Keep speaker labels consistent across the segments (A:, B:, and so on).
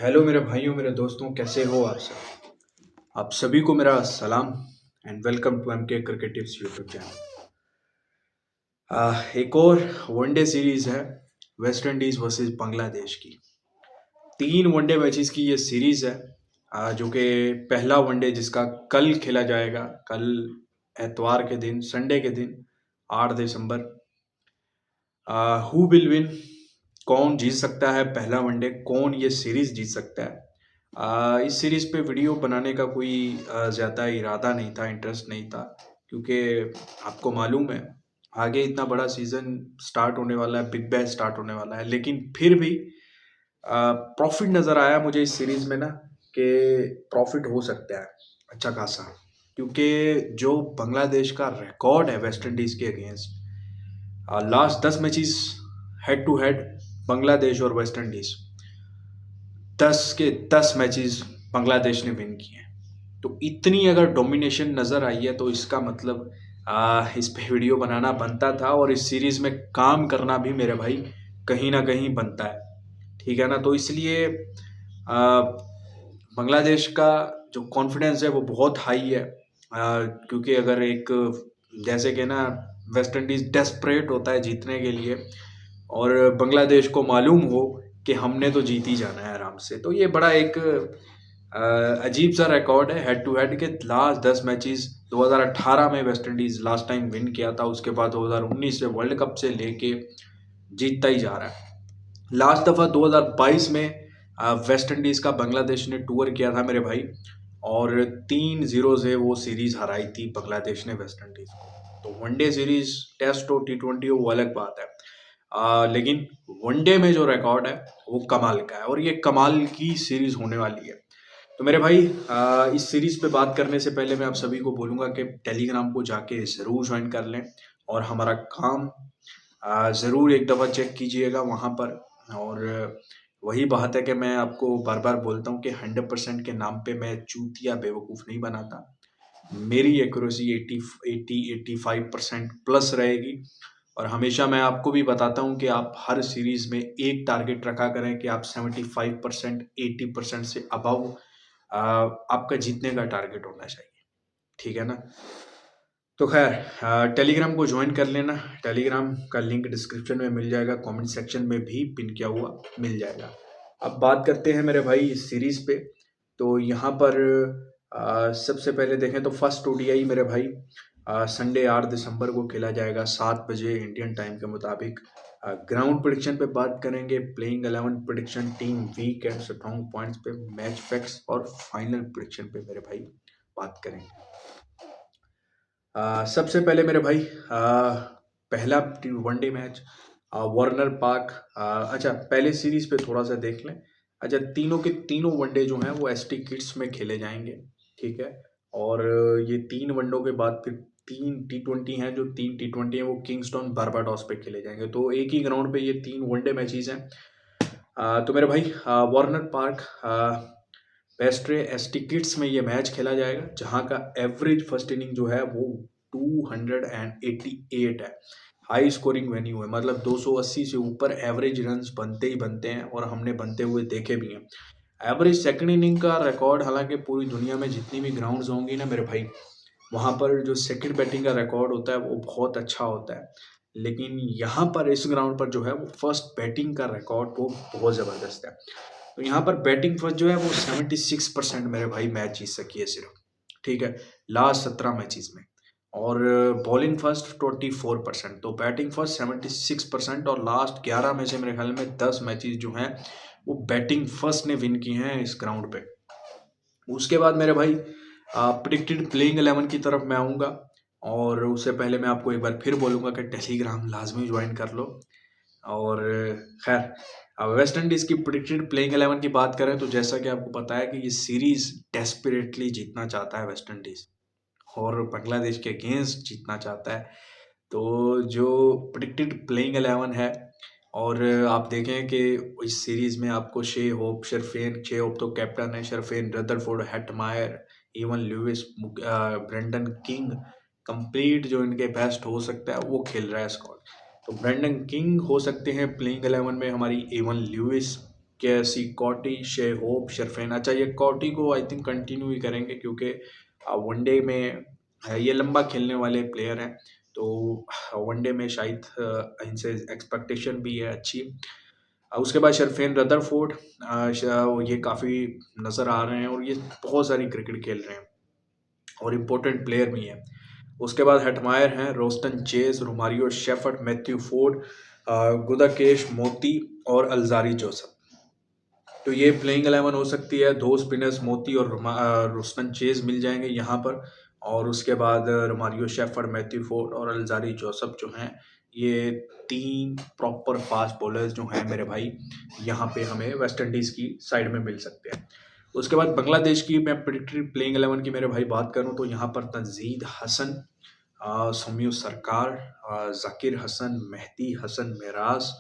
A: Hello मेरे भाइयों, मेरे दोस्तों, कैसे हो आप सब। आप सभी को मेरा सलाम एंड वेलकम टू एम के क्रिकेट टिप्स यूट्यूब चैनल। एक और वनडे सीरीज है, वेस्ट इंडीज वर्सेस बांग्लादेश की। 3 वनडे मैचेस की ये सीरीज है, जो कि पहला वनडे जिसका कल खेला जाएगा, कल एतवार के दिन, संडे के दिन, 8 दिसंबर। हु विल विन, कौन जीत सकता है पहला वनडे, कौन ये सीरीज जीत सकता है। इस सीरीज पे वीडियो बनाने का कोई ज़्यादा इरादा नहीं था, इंटरेस्ट नहीं था, क्योंकि आपको मालूम है आगे इतना बड़ा सीज़न स्टार्ट होने वाला है, बिग बैश स्टार्ट होने वाला है। लेकिन फिर भी प्रॉफिट नज़र आया मुझे इस सीरीज में ना, कि प्रॉफिट हो सकता है अच्छा खासा, क्योंकि जो बांग्लादेश का रिकॉर्ड है वेस्ट इंडीज़ के against, last 10 matches head to head, Bangladesh और वेस्ट इंडीज 10 के 10 मैचेस बांग्लादेश ने विन किए हैं। तो इतनी अगर डोमिनेशन नज़र आई है तो इसका मतलब इस पे वीडियो बनाना बनता था, और इस सीरीज में काम करना भी मेरे भाई कहीं ना कहीं बनता है, ठीक है ना। तो इसलिए आ, बांग्लादेश का जो कॉन्फिडेंस है वो बहुत हाई है, क्योंकि अगर एक, जैसे कि ना, वेस्ट इंडीज डेस्परेट होता है जीतने के लिए, और बांग्लादेश को मालूम हो कि हमने तो जीत ही जाना है आराम से। तो ये बड़ा एक अजीब सा रिकॉर्ड है हेड टू हेड के। लास्ट 10 मैचेस 2018 में West Indies last time win किया था, उसके बाद 2019 से वर्ल्ड कप से लेके जीतता ही जा रहा है। लास्ट दफ़ा 2022 में वेस्ट इंडीज़ का बांग्लादेश ने टूर किया था मेरे भाई, और 3-0 से वो सीरीज़ हराई थी बांग्लादेश ने वेस्ट इंडीज़ को। तो वनडे सीरीज़, टेस्ट हो, T20 हो, वो अलग बात है। लेकिन वनडे में जो रिकॉर्ड है वो कमाल का है, और ये कमाल की सीरीज़ होने वाली है। तो मेरे भाई, इस सीरीज़ पे बात करने से पहले मैं आप सभी को बोलूँगा कि टेलीग्राम को जाके ज़रूर ज्वाइन कर लें, और हमारा काम ज़रूर एक दफ़ा चेक कीजिएगा वहाँ पर। और वही बात है कि मैं आपको बार बार बोलता हूँ कि 100% के नाम पे मैं चूतिया बेवकूफ़ नहीं बनाता। मेरी एक्यूरेसी 80-85% प्लस रहेगी, और हमेशा मैं आपको भी बताता हूँ कि आप हर सीरीज़ में एक टारगेट रखा करें कि आप 75% 80% से अबव आपका जीतने का टारगेट होना चाहिए, ठीक है ना। तो खैर, टेलीग्राम को ज्वाइन कर लेना। टेलीग्राम का लिंक डिस्क्रिप्शन में मिल जाएगा, कमेंट सेक्शन में भी पिन किया हुआ मिल जाएगा। अब बात करते हैं मेरे भाई इस सीरीज़ पे। तो यहाँ पर सबसे पहले देखें तो फर्स्ट ओडीआई मेरे भाई संडे 8 दिसंबर को खेला जाएगा 7 बजे इंडियन टाइम के मुताबिक। ग्राउंड प्रेडिक्शन पे बात करेंगे, playing 11 prediction, team weak and strong points पे, मैच फैक्ट्स और फाइनल प्रेडिक्शन पे मेरे भाई बात करेंगे। सबसे पहले मेरे भाई, पहला वनडे मैच वार्नर पार्क। अच्छा, पहले सीरीज पे थोड़ा सा देख लें। अच्छा, तीनों के तीनों वनडे जो हैं वो एसटी किट्स में खेले जाएंगे, ठीक है। और ये 3 वनडों के बाद फिर 3 T20 हैं, जो 3 T20 हैं वो किंगस्टन बारबाडोस पे खेले जाएंगे। तो एक ही ग्राउंड पे ये 3 वनडे मैचेस हैं। तो मेरे भाई, वार्नर पार्क पेस्ट्रे एसटी किट्स में ये मैच खेला जाएगा, जहां का एवरेज फर्स्ट इनिंग जो है वो 288 है। हाई स्कोरिंग वेन्यू है, मतलब 280 से ऊपर एवरेज रन्स बनते ही बनते हैं, और हमने बनते हुए देखे भी हैं। एवरेज सेकंड इनिंग का रिकॉर्ड, हालांकि पूरी दुनिया में जितनी भी ग्राउंड्स होंगी ना मेरे भाई, वहाँ पर जो सेकंड बैटिंग का रिकॉर्ड होता है वो बहुत अच्छा होता है। लेकिन यहाँ पर इस ग्राउंड पर जो है वो फर्स्ट बैटिंग का रिकॉर्ड वो बहुत ज़बरदस्त है। तो यहाँ पर बैटिंग फर्स्ट जो है वो 76% मेरे भाई मैच जीत सकी है सिर्फ, ठीक है, लास्ट 17 मैचेस में। और बॉलिंग फर्स्ट 24%, तो बैटिंग फर्स्ट 76%, और लास्ट 11 में से मेरे ख्याल में 10 मैचेस जो हैं वो बैटिंग फर्स्ट ने विन की हैं इस ग्राउंड पे। उसके बाद मेरे भाई, प्रिडिक्टेड प्लेइंग 11 की तरफ मैं आऊँगा, और उससे पहले मैं आपको एक बार फिर बोलूँगा कि टेलीग्राम लाजमी ज्वाइन कर लो। और खैर, वेस्ट इंडीज़ की प्रिडिक्टेड प्लेइंग 11 की बात करें तो जैसा कि आपको पता है कि ये सीरीज़ डेस्परेटली जीतना चाहता है वेस्ट इंडीज़, और बांग्लादेश के अगेंस्ट जीतना चाहता है। तो जो प्रिडिक्टेड प्लेइंग 11 है, और आप देखें कि इस सीरीज़ में आपको शे होप तो कैप्टन है, Sherfane, Rutherford, Hetmyer, Evin Lewis, Brandon King, complete जो इनके बेस्ट हो सकता है वो खेल रहा है स्क्वाड। तो ब्रेंडन किंग हो सकते हैं प्लेइंग 11 में, हमारी इवन लुइस, कैसी कॉटी, शे होप, शरफेन। अच्छा, ये कॉटी को आई थिंक कंटिन्यू ही करेंगे क्योंकि वनडे में ये लंबा खेलने वाले प्लेयर हैं, तो वनडे में शायद इनसे एक्सपेक्टेशन भी है अच्छी। उसके बाद शरफेन रदरफोर्ड, ये काफ़ी नज़र आ रहे हैं और ये बहुत सारी क्रिकेट खेल रहे हैं और इम्पोर्टेंट प्लेयर भी हैं। उसके बाद हेटमायर हैं, Roston Chase, Romario Shepherd, Matthew Forde, Gudakesh Motie और अल्जारी जोसेफ। तो ये प्लेइंग 11 हो सकती है। दो स्पिनर्स मोती और रोस्टन चेज मिल जाएंगे यहाँ पर, और उसके बाद रोमारियो शेफर्ड, मैथ्यू फोर्ड और अल्जारी जोसेफ जो हैं, ये 3 प्रॉपर फास्ट बॉलर्स जो हैं मेरे भाई, यहाँ पे हमें वेस्ट इंडीज़ की साइड में मिल सकते हैं। उसके बाद बांग्लादेश की मैं प्रेडिक्टरी प्लेइंग 11 की मेरे भाई बात करूँ तो यहाँ पर तंजीद हसन, सौम्य सरकार, जाकिर हसन, मेहदी हसन मिराज,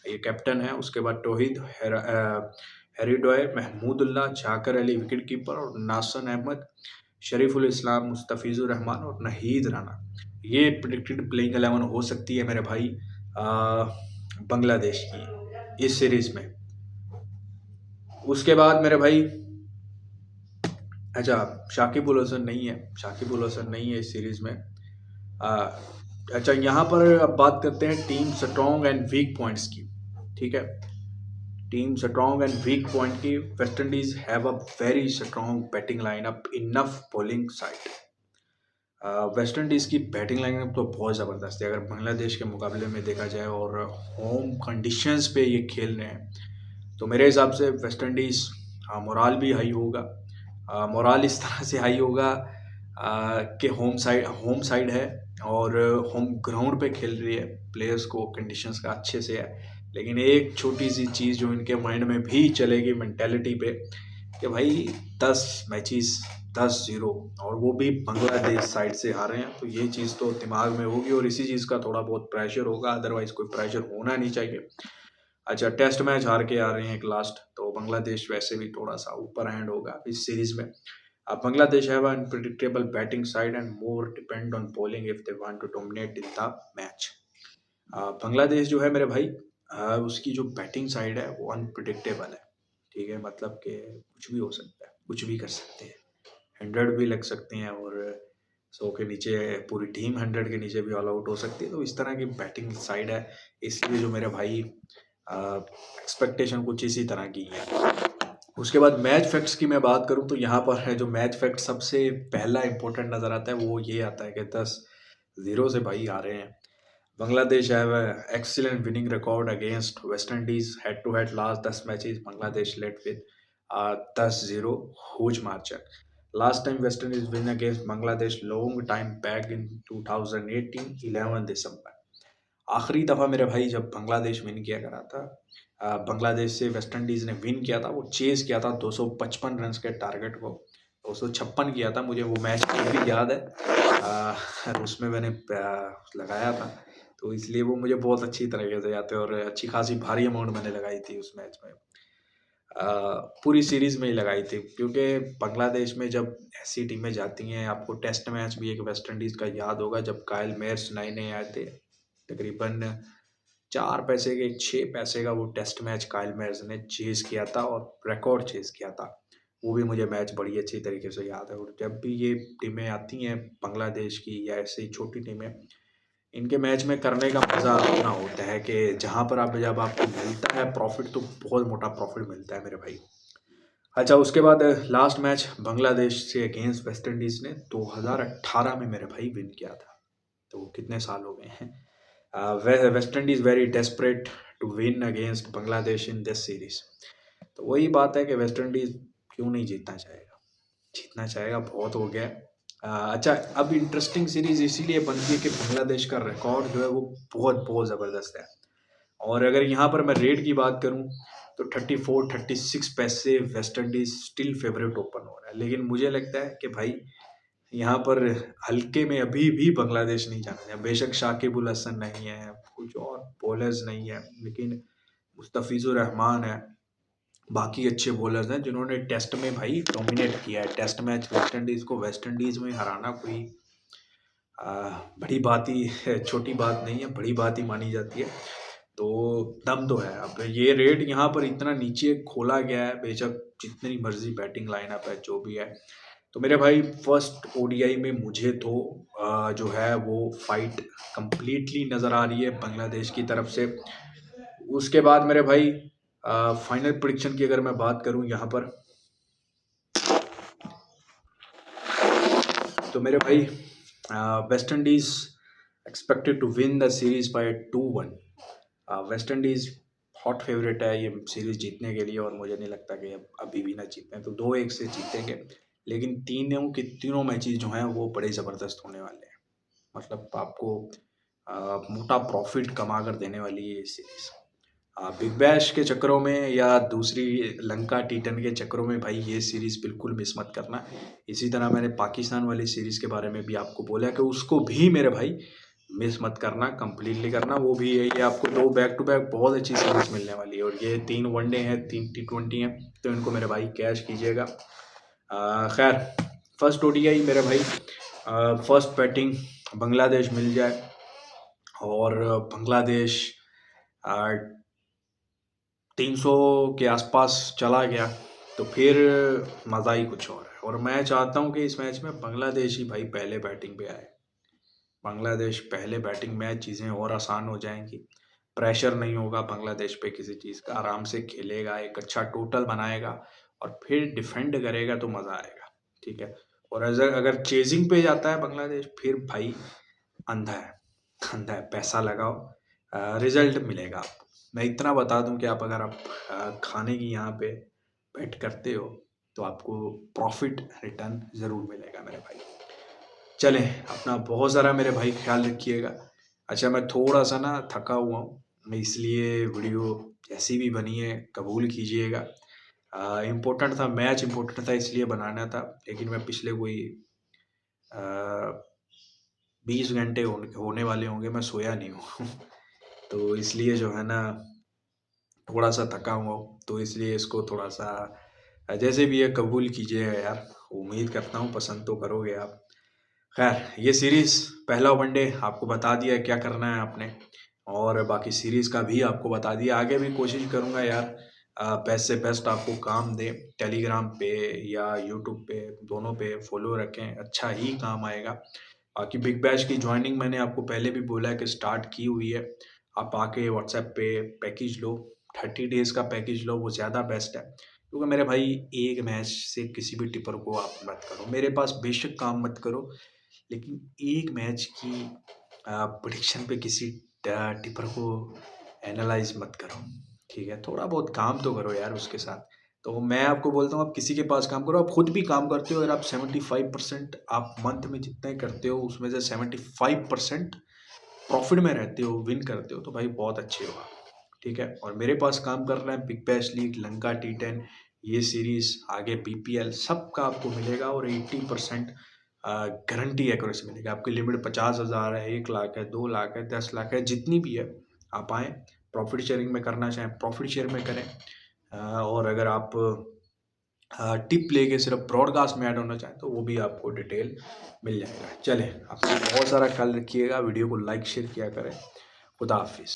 A: ये कैप्टन है। उसके बाद तौहीद हेरिडोय, महमूदुल्लाह, जाकर अली विकेट कीपर और नासन अहमद, शरीफुल इस्लाम, मुस्तफिजुर रहमान और नहीद राना। ये प्रेडिक्टेड प्लेइंग 11 हो सकती है मेरे भाई बांग्लादेश की इस सीरीज में। उसके बाद मेरे भाई, अच्छा शाकिब उल हसन नहीं है, शाकिब उल हसन नहीं है इस सीरीज में। अच्छा, यहाँ पर अब बात करते हैं team strong and weak points की। ठीक है, team strong and weak point की। West Indies have a very strong batting lineup, enough bowling side. West Indies की बैटिंग लाइनअप तो बहुत ज़बरदस्त है अगर बांग्लादेश के मुकाबले में देखा जाए, और होम कंडीशंस पे ये खेल रहे हैं तो मेरे हिसाब से वेस्ट इंडीज़ मोराल भी हाई होगा। मोराल इस तरह से हाई होगा कि होम साइड है और होम ग्राउंड पे खेल रही है, प्लेयर्स को कंडीशंस का अच्छे से है। लेकिन एक छोटी सी चीज़ जो इनके माइंड में भी चलेगी मेंटेलिटी पे, कि भाई 10 मैचेस 10-0 और वो भी बांग्लादेश साइड से हारे हैं, तो ये चीज़ तो दिमाग में होगी और इसी चीज़ का थोड़ा बहुत प्रेशर होगा, अदरवाइज कोई प्रेशर होना नहीं चाहिए। अच्छा, टेस्ट मैच हार के आ रहे हैं एक लास्ट, तो बांग्लादेश वैसे भी थोड़ा सा ऊपर हैंड होगा इस सीरीज में। अब Bangladesh have an unpredictable batting side and more depend on bowling if they want to dominate in the match. Bangladesh जो है मेरे भाई, उसकी जो बैटिंग साइड है वो अनप्रिडिक्टेबल है। ठीक है, मतलब कि कुछ भी हो सकता है, कुछ भी कर सकते हैं, 100 भी लग सकते हैं और 100 के नीचे पूरी टीम 100 के नीचे भी ऑल आउट हो सकती है। तो इस तरह की बैटिंग साइड है, इसलिए जो मेरे भाई एक्सपेक्टेशन कुछ इसी तरह की है। उसके बाद मैच फैक्ट्स की मैं बात करूं तो यहाँ पर है जो मैच फैक्ट सबसे पहला इंपॉर्टेंट नज़र आता है वो ये आता है कि 10-0 से भाई आ रहे हैं। Bangladesh have excellent winning record against West Indies, head to head last 10 matches Bangladesh led with 10-0 huge margin. Last time West Indies win against Bangladesh long time back in 2018 11 दिसंबर। आखिरी दफ़ा मेरे भाई जब बांग्लादेश विन किया करा था, बांग्लादेश से वेस्ट इंडीज़ ने विन किया था, वो चेज़ किया था 255 रन के टारगेट को, 256 किया था। मुझे वो मैच भी याद है, उसमें मैंने लगाया था, तो इसलिए वो मुझे बहुत अच्छी तरीके से याद है और अच्छी खासी भारी अमाउंट मैंने लगाई थी उस मैच में। पूरी सीरीज़ में ही लगाई थी क्योंकि बांग्लादेश में जब ऐसी टीमें जाती हैं, आपको टेस्ट मैच भी एक वेस्ट इंडीज़ का याद होगा जब काइल मेयर्स नए आए थे, तकरीबन 4 पैसे के 6 पैसे का वो टेस्ट मैच काइल मेयर्स ने चेज़ किया था और रिकॉर्ड चेज़ किया था। वो भी मुझे मैच बड़ी अच्छी तरीके से याद है। और जब भी ये टीमें आती हैं बांग्लादेश की या ऐसी छोटी टीमें, इनके मैच में करने का मज़ा अपना होता है कि जहाँ पर जब आपको मिलता है प्रॉफिट, तो बहुत मोटा प्रॉफिट मिलता है मेरे भाई। अच्छा, उसके बाद लास्ट मैच बांग्लादेश से अगेंस्ट वेस्ट इंडीज़ ने 2018 में मेरे भाई विन किया था, तो कितने साल हो गए हैं। West Indies very desperate to win against Bangladesh in this series. तो वही बात है कि वेस्ट इंडीज़ क्यों नहीं जीतना चाहेगा, जीतना चाहेगा, बहुत हो गया। अच्छा, अब इंटरेस्टिंग सीरीज इसीलिए बनती है कि बांग्लादेश का रिकॉर्ड जो है वो बहुत बहुत ज़बरदस्त है। और अगर यहाँ पर मैं रेट की बात करूँ तो 34-36 पैसे West Indies still favourite open हो रहा है। लेकिन मुझे लगता है कि भाई यहाँ पर हल्के में अभी भी बांग्लादेश नहीं जाना है। बेशक शाकिब उल हसन नहीं है, कुछ और बॉलर्स नहीं है, लेकिन मुस्तफिजुर रहमान है, बाकी अच्छे बॉलर्स हैं जिन्होंने टेस्ट में भाई डोमिनेट किया है। टेस्ट मैच वेस्ट इंडीज़ को वेस्ट इंडीज़ में हराना कोई बड़ी बात ही छोटी बात नहीं है, बड़ी बात ही मानी जाती है। तो दम तो है। अब ये रेट यहाँ पर इतना नीचे खोला गया है, बेशक जितनी मर्जी बैटिंग लाइनअप है जो भी है। तो मेरे भाई फर्स्ट ओडीआई में मुझे तो जो है वो फाइट कंप्लीटली नज़र आ रही है बांग्लादेश की तरफ से। उसके बाद मेरे भाई फाइनल प्रेडिक्शन की अगर मैं बात करूं यहाँ पर, तो मेरे भाई West Indies expected to win the series by 2-1। West Indies hot favourite है ये सीरीज़ जीतने के लिए, और मुझे नहीं लगता कि अभी भी ना जीतें, तो 2-1 से जीतेंगे। लेकिन तीनों मैचेस जो हैं वो बड़े ज़बरदस्त होने वाले हैं। मतलब आपको मोटा प्रॉफिट कमा कर देने वाली है ये सीरीज़। बिग बैश के चक्करों में या दूसरी लंका टी10 के चक्करों में भाई ये सीरीज़ बिल्कुल मिस मत करना। इसी तरह मैंने पाकिस्तान वाली सीरीज़ के बारे में भी आपको बोला कि उसको भी मेरे भाई मिस मत करना, कंप्लीटली करना। वो भी यही है, आपको 2 बैक टू बैक बहुत अच्छी सीरीज़ मिलने वाली है, और ये 3 वनडे हैं, 3 टी20 हैं, तो इनको मेरे भाई कैश कीजिएगा। खैर फर्स्ट ओडीआई मेरे भाई फर्स्ट बैटिंग बांग्लादेश मिल जाए और बांग्लादेश 300 के आसपास चला गया तो फिर मज़ा ही कुछ और है। और मैं चाहता हूँ कि इस मैच में बांग्लादेश ही भाई पहले बैटिंग पे आए। बांग्लादेश पहले बैटिंग में चीज़ें और आसान हो जाएंगी, प्रेशर नहीं होगा बांग्लादेश पे किसी चीज़ का, आराम से खेलेगा, एक अच्छा टोटल बनाएगा और फिर डिफेंड करेगा तो मज़ा आएगा। ठीक है। और अगर चेजिंग पे जाता है बांग्लादेश, फिर भाई अंधा है, अंधा है, पैसा लगाओ, रिजल्ट मिलेगा आपको। मैं इतना बता दूं कि अगर आप खाने की यहाँ पे बेट करते हो तो आपको प्रॉफिट रिटर्न ज़रूर मिलेगा मेरे भाई। चलें, अपना बहुत ज़रा मेरे भाई ख्याल रखिएगा। अच्छा, मैं थोड़ा सा ना थका हुआ हूँ, मैं इसलिए वीडियो जैसी भी बनी है कबूल कीजिएगा। इम्पोर्टेंट था, मैच इम्पोर्टेंट था इसलिए बनाना था, लेकिन मैं पिछले कोई 20 घंटे होने वाले होंगे मैं सोया नहीं हूँ तो इसलिए जो है ना थोड़ा सा थका हुआ हूँ, तो इसलिए इसको थोड़ा सा जैसे भी है कबूल कीजिएगा यार। उम्मीद करता हूँ पसंद तो करोगे आप। खैर ये सीरीज़ पहला वनडे आपको बता दिया क्या करना है आपने, और बाकी सीरीज़ का भी आपको बता दिया। आगे भी कोशिश करूँगा यार बेस्ट से बेस्ट आपको काम दे। टेलीग्राम पे या यूट्यूब पे, दोनों पे फॉलो रखें, अच्छा ही काम आएगा। बाकी बिग बैश की ज्वाइनिंग मैंने आपको पहले भी बोला है कि स्टार्ट की हुई है। आप आके व्हाट्सएप पे पैकेज लो, 30 डेज़ का पैकेज लो, वो ज़्यादा बेस्ट है। क्योंकि मेरे भाई एक मैच से किसी भी टिपर को आप मत करो, मेरे पास बेशक काम मत करो, लेकिन एक मैच की प्रेडिक्शन पे किसी टिपर को एनालाइज मत करो। ठीक है, थोड़ा बहुत काम तो करो यार उसके साथ। तो मैं आपको बोलता हूँ आप किसी के पास काम करो, आप खुद भी काम करते हो। अगर आप 75% आप मंथ में जितना ही करते हो उसमें से 75% प्रॉफिट में रहते हो, विन करते हो, तो भाई बहुत अच्छे हो आप। ठीक है। और मेरे पास काम कर रहा है big bash league, Lanka T10, ये सीरीज, आगे बीपीएल, सबका आपको मिलेगा। और 80% गारंटी एक्यूरेसी मिलेगी। आपकी लिमिट 50,000 है, 1 लाख है, 2 लाख है, 10 लाख है, जितनी भी है आप आएँ। प्रॉफिट शेयरिंग में करना चाहें प्रॉफिट शेयर में करें, और अगर आप टिप लेके सिर्फ ब्रॉडकास्ट में ऐड होना चाहें तो वो भी आपको डिटेल मिल जाएगा। चलें, अपना बहुत सारा ख्याल रखिएगा, वीडियो को लाइक शेयर किया करें। खुदा हाफिज़।